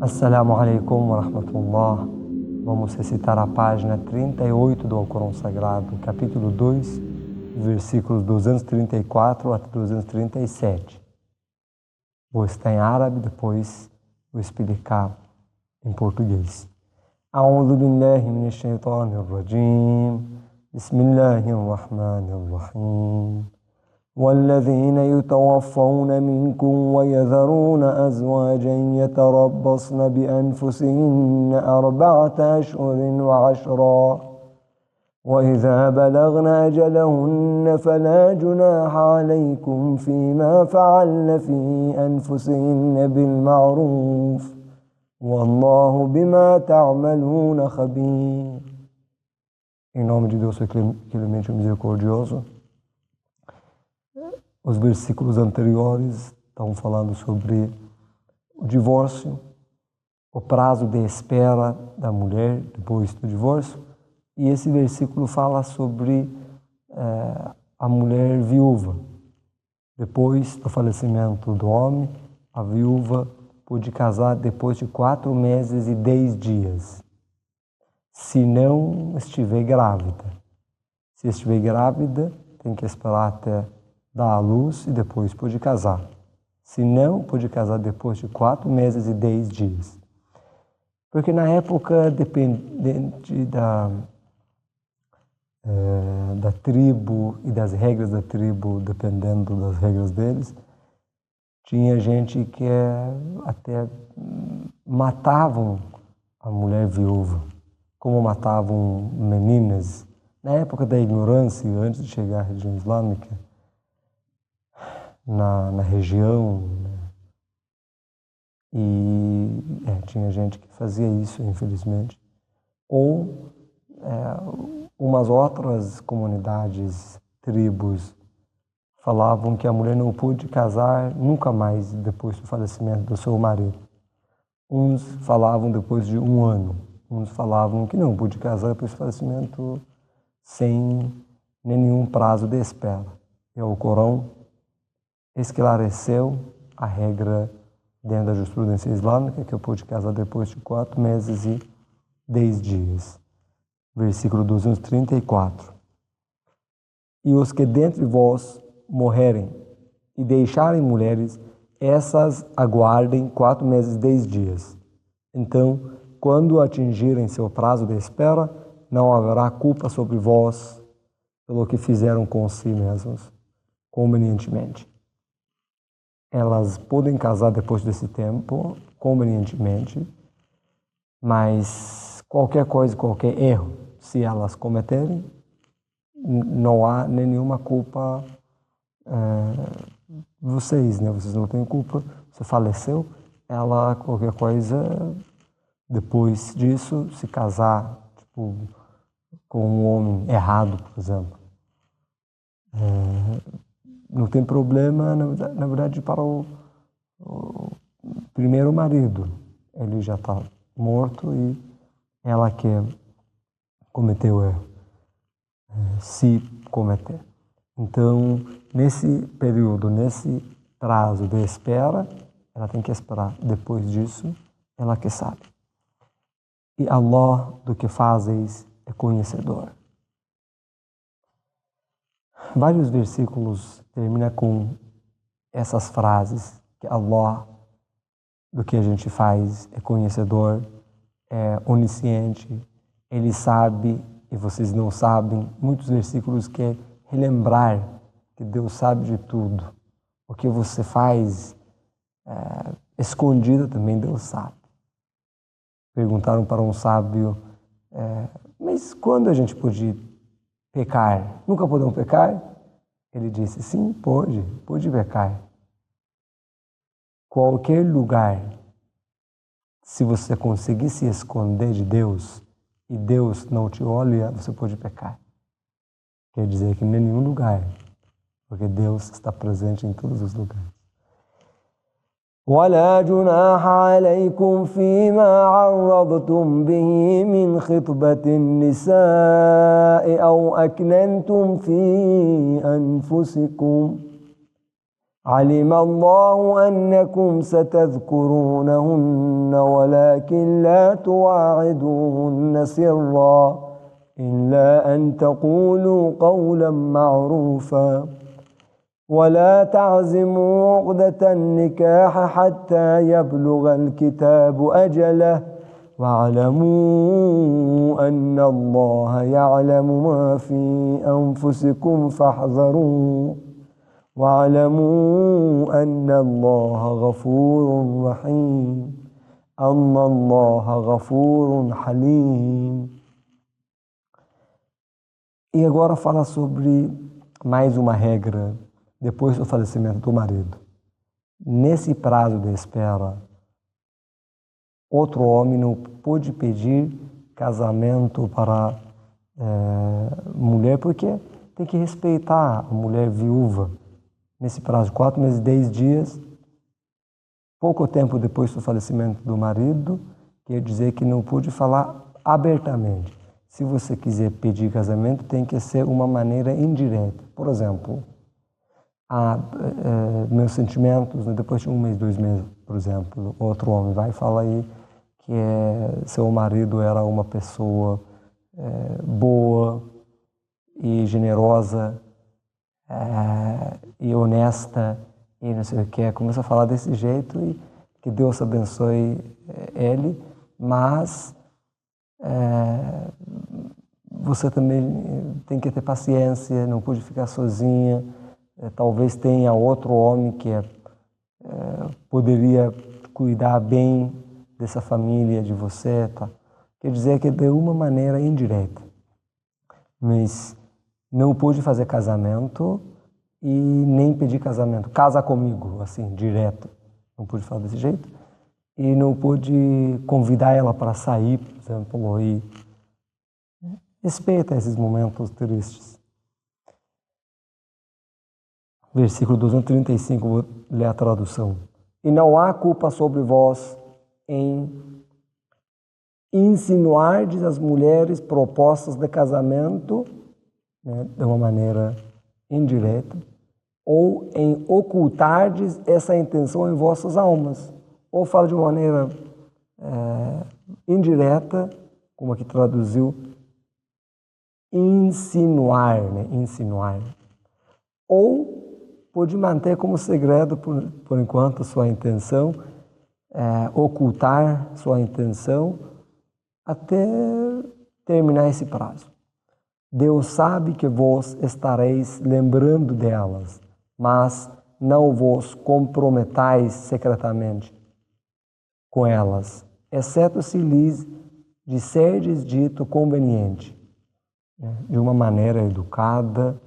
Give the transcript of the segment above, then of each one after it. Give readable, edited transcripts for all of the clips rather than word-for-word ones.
Assalamu alaikum wa rahmatullah. Vamos recitar a página 38 do Alcorão Sagrado, capítulo 2, versículos 234 a 237. Vou estar em árabe, depois vou explicar em português. A'udhu billahi minash shaitanir rajim. Bismillahir rahmanir rahim. والذين يتوفون منكم ويذرون أزواجا يتربصن بأنفسهن 4 أشهر وعشرا وإذا بلغن أجلهن فلا جناح عليكم فيما فعلن في أنفسهن بالمعروف والله بما تعملون خبير. Em nome de Deus, clemente e misericordioso. Os versículos anteriores estão falando sobre o divórcio, o prazo de espera da mulher depois do divórcio, e esse versículo fala sobre a mulher viúva. Depois do falecimento do homem, a viúva pode casar depois de 4 meses e 10 dias, se não estiver grávida. Se estiver grávida, tem que esperar até dar à luz e depois pode casar. Se não, pode casar depois de 4 meses e 10 dias. Porque na época, dependente da tribo e das regras da tribo, dependendo das regras deles, tinha gente que até matavam a mulher viúva, como matavam meninas. Na época da ignorância, antes de chegar à religião islâmica, na região, né? E tinha gente que fazia isso, infelizmente. Ou umas outras comunidades, tribos, falavam que a mulher não pôde casar nunca mais depois do falecimento do seu marido. Uns falavam depois de 1 ano, uns falavam que não pôde casar depois do falecimento sem nenhum prazo de espera. E o Corão esclareceu a regra dentro da jurisprudência islâmica, que eu pude casar depois de 4 meses e 10 dias. Versículo 234. E os que dentre vós morrerem e deixarem mulheres, essas aguardem 4 meses e 10 dias. Então, quando atingirem seu prazo de espera, não haverá culpa sobre vós pelo que fizeram com si mesmos, convenientemente. Elas podem casar depois desse tempo, convenientemente, mas qualquer coisa, qualquer erro, se elas cometerem, não há nenhuma culpa vocês, né? Vocês não têm culpa. Você faleceu, ela, qualquer coisa, depois disso, se casar, tipo, com um homem errado, por exemplo, não tem problema, na verdade, para o primeiro marido. Ele já está morto e ela que cometeu o erro, se cometer. Então, nesse período, nesse prazo de espera, ela tem que esperar. Depois disso, ela que sabe. E Allah do que fazes é conhecedor. Vários versículos terminam com essas frases, que Allah do que a gente faz é conhecedor, é onisciente, Ele sabe e vocês não sabem. Muitos versículos que é relembrar que Deus sabe de tudo. O que você faz escondido também Deus sabe. Perguntaram para um sábio, mas quando a gente pode pecar? Nunca podemos pecar? Ele disse, sim, pode pecar. Qualquer lugar, se você conseguir se esconder de Deus e Deus não te olha, você pode pecar. Quer dizer que em nenhum lugar, porque Deus está presente em todos os lugares. ولا جناح عليكم فيما عرضتم به من خطبة النساء أو أكننتم في أنفسكم علم الله أنكم ستذكرونهن ولكن لا تواعدوهن سرا إلا أن تقولوا قولا معروفا ولا تعزموا عقدة النكاح حتى يبلغ الكتاب أجله واعلموا أن الله يعلم ما في أنفسكم فاحذروه واعلموا أن الله غفور رحيم أن الله غفور حليم. E agora fala sobre mais uma regra depois do falecimento do marido. Nesse prazo de espera, outro homem não pôde pedir casamento para mulher, porque tem que respeitar a mulher viúva. Nesse prazo, 4 meses e 10 dias, pouco tempo depois do falecimento do marido, quer dizer que não pôde falar abertamente. Se você quiser pedir casamento, tem que ser uma maneira indireta. Por exemplo, meus sentimentos, depois de 1 mês, 2 meses, por exemplo, outro homem vai falar aí que seu marido era uma pessoa boa e generosa e honesta e não sei o que, começa a falar desse jeito e que Deus abençoe ele, mas você também tem que ter paciência, não pode ficar sozinha, talvez tenha outro homem que poderia cuidar bem dessa família de você, tá? Quer dizer que de uma maneira indireta, mas não pude fazer casamento e nem pedir casamento. Casa comigo, assim, direto. Não pude falar desse jeito. E não pude convidar ela para sair, por exemplo, e respeita esses momentos tristes. Versículo 235, vou ler a tradução. E não há culpa sobre vós em insinuardes às mulheres propostas de casamento, de uma maneira indireta, ou em ocultardes essa intenção em vossas almas, ou fala de uma maneira indireta, como aqui traduziu, insinuar, insinuar, ou pode manter como segredo por enquanto sua intenção, ocultar sua intenção até terminar esse prazo. Deus sabe que vós estareis lembrando delas, mas não vos comprometais secretamente com elas, exceto se lhes disserdes dito conveniente, de uma maneira educada,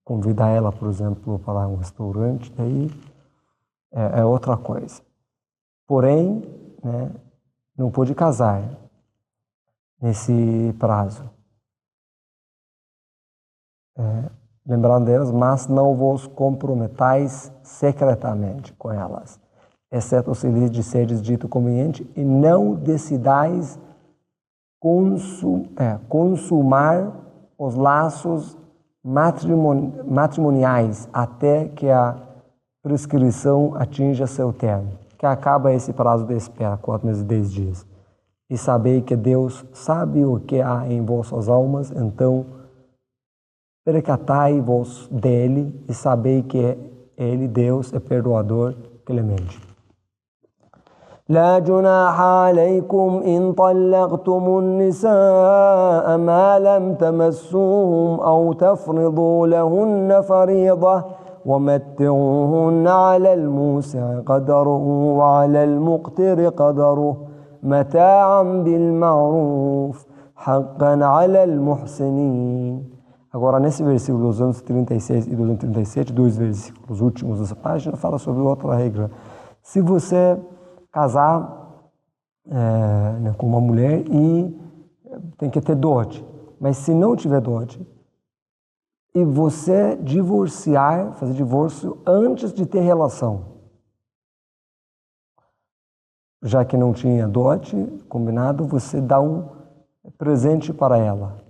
convidar ela, por exemplo, para um restaurante, daí é outra coisa. Porém, não pode casar nesse prazo. Lembrando delas, mas não vos comprometais secretamente com elas, exceto se lhes disserdes dito conveniente, e não decidais consumar os laços matrimoniais até que a prescrição atinja seu termo, que acaba esse prazo de espera, 4 meses e 10 dias. E sabei que Deus sabe o que há em vossas almas, então percatai-vos dele e sabei que ele, Deus, é perdoador, clemente. لا جناح عليكم إن طلقتم النساء ما لم تمسوهم أو تفرضوا لهن فريضة ومتعوهن على الموسع قدره وعلى المقتر قدره متاعا بالمعروف حقا على المحسنين. Agora, nesse versículo 236 e 237, 2 versículos últimos dessa página, fala sobre outra regra. Se você casar com uma mulher e tem que ter dote, mas se não tiver dote, e você divorciar, fazer divórcio antes de ter relação, já que não tinha dote combinado, você dá um presente para ela.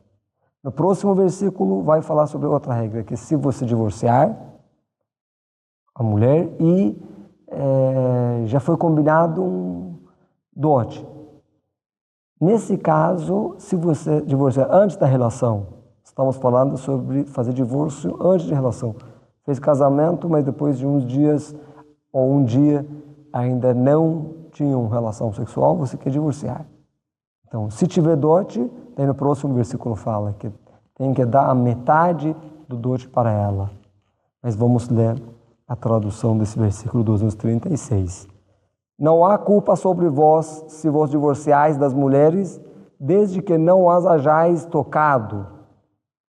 No próximo versículo vai falar sobre outra regra, que se você divorciar a mulher e já foi combinado um dote. Nesse caso, se você divorciar antes da relação, estamos falando sobre fazer divórcio antes de relação. Fez casamento, mas depois de uns dias ou um dia ainda não tinham relação sexual, você quer divorciar. Então, se tiver dote, daí no próximo versículo fala que tem que dar a metade do dote para ela. Mas vamos ler a tradução desse versículo 236. Não há culpa sobre vós se vos divorciais das mulheres, desde que não as hajais tocado,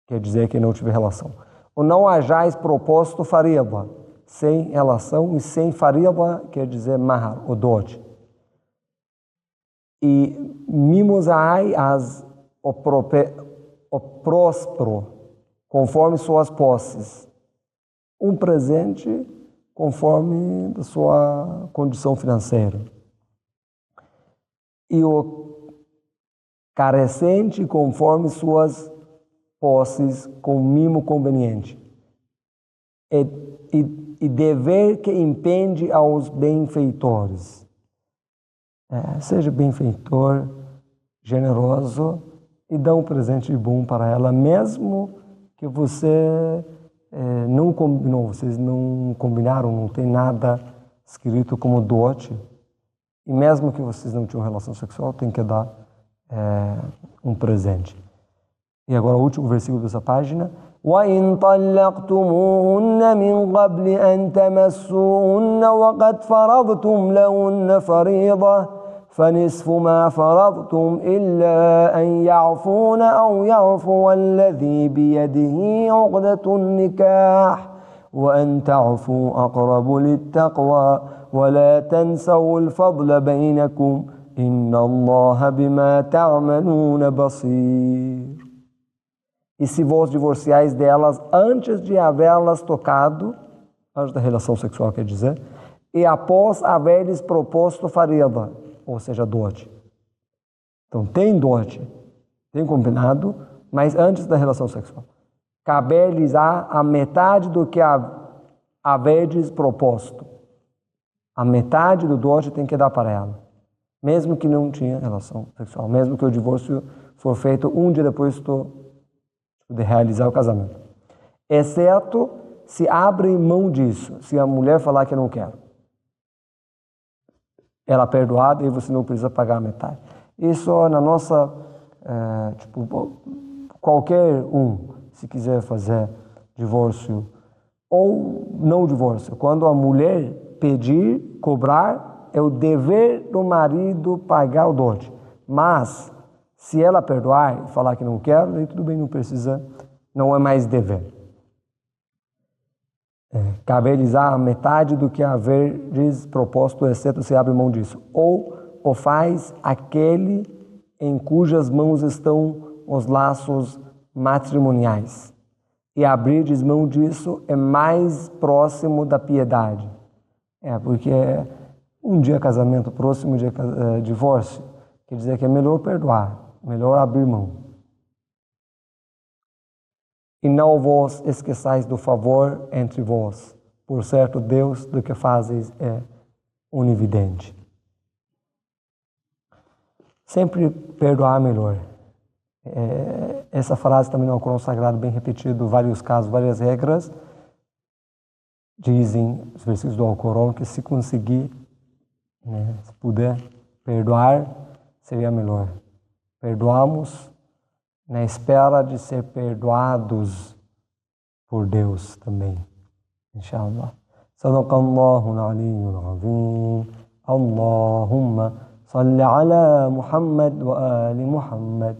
quer dizer que não tiver relação, ou não hajais proposto fariba, sem relação, e sem fariba quer dizer mahar, o dote. E mimosai o próspero, conforme suas posses, um presente conforme a sua condição financeira. E o carecente conforme suas posses, com mimo conveniente. E dever que impende aos benfeitores. Seja benfeitor, generoso e dá um presente bom para ela, mesmo que você não combinou, vocês não combinaram, não tem nada escrito como dote, e mesmo que vocês não tinham relação sexual, tem que dar um presente. E agora o último versículo dessa página. وَإِن طَلَّقْتُمُوهُنَّ مِنْ قَبْلِ أَنْ تَمَسُّوهُنَّ وَقَدْ فَرَضْتُمْ لَهُنَّ فَرِيضَةً فَنِصْفُ مَا فَرَضْتُمْ إِلَّا أَنْ يَعْفُونَ أَوْ يَعْفُوَ الَّذِي بِيَدِهِ عُقْدَةُ النِّكَاحِ وَأَنْ تَعْفُوا أَقْرَبُ لِلتَّقْوَى وَلَا تَنْسَوُا الْفَضْلَ بَيْنَكُمْ إِنَّ اللَّهَ بِمَا تَعْمَلُونَ بَصِيرٌ. E se vos divorciais delas antes de havê-las tocado, antes da relação sexual, quer dizer, e após haver-lhes proposto fariba, ou seja, dote. Então, tem dote, tem combinado, mas antes da relação sexual. Caber-lhes a metade do que haverdes proposto. A metade do dote tem que dar para ela, mesmo que não tinha relação sexual, mesmo que o divórcio for feito um dia depois de realizar o casamento. Exceto se abre mão disso, se a mulher falar que não quer. Ela é perdoada e você não precisa pagar a metade. Isso na nossa, qualquer se quiser fazer divórcio ou não divórcio, quando a mulher pedir, cobrar, é o dever do marido pagar o dote. Mas se ela perdoar e falar que não quer, aí tudo bem, não precisa, não é mais dever. Caber-lhes a metade do que haveres proposto, exceto se abre mão disso. Ou o faz aquele em cujas mãos estão os laços matrimoniais. E abrirdes mão disso é mais próximo da piedade. Porque um dia casamento, próximo dia divórcio, quer dizer que é melhor perdoar. Melhor abrir mão. E não vos esqueçais do favor entre vós. Por certo, Deus do que fazes é onividente. Sempre perdoar melhor. Essa frase também no Alcorão Sagrado, bem repetido, vários casos, várias regras. Dizem os versículos do Alcorão que se conseguir, se puder perdoar, seria melhor. Perdoamos na espera de ser perdoados por Deus também. Inshallah. Sadaqallahu al-aliyyul azim. Allahumma salli ala Muhammad wa ali Muhammad.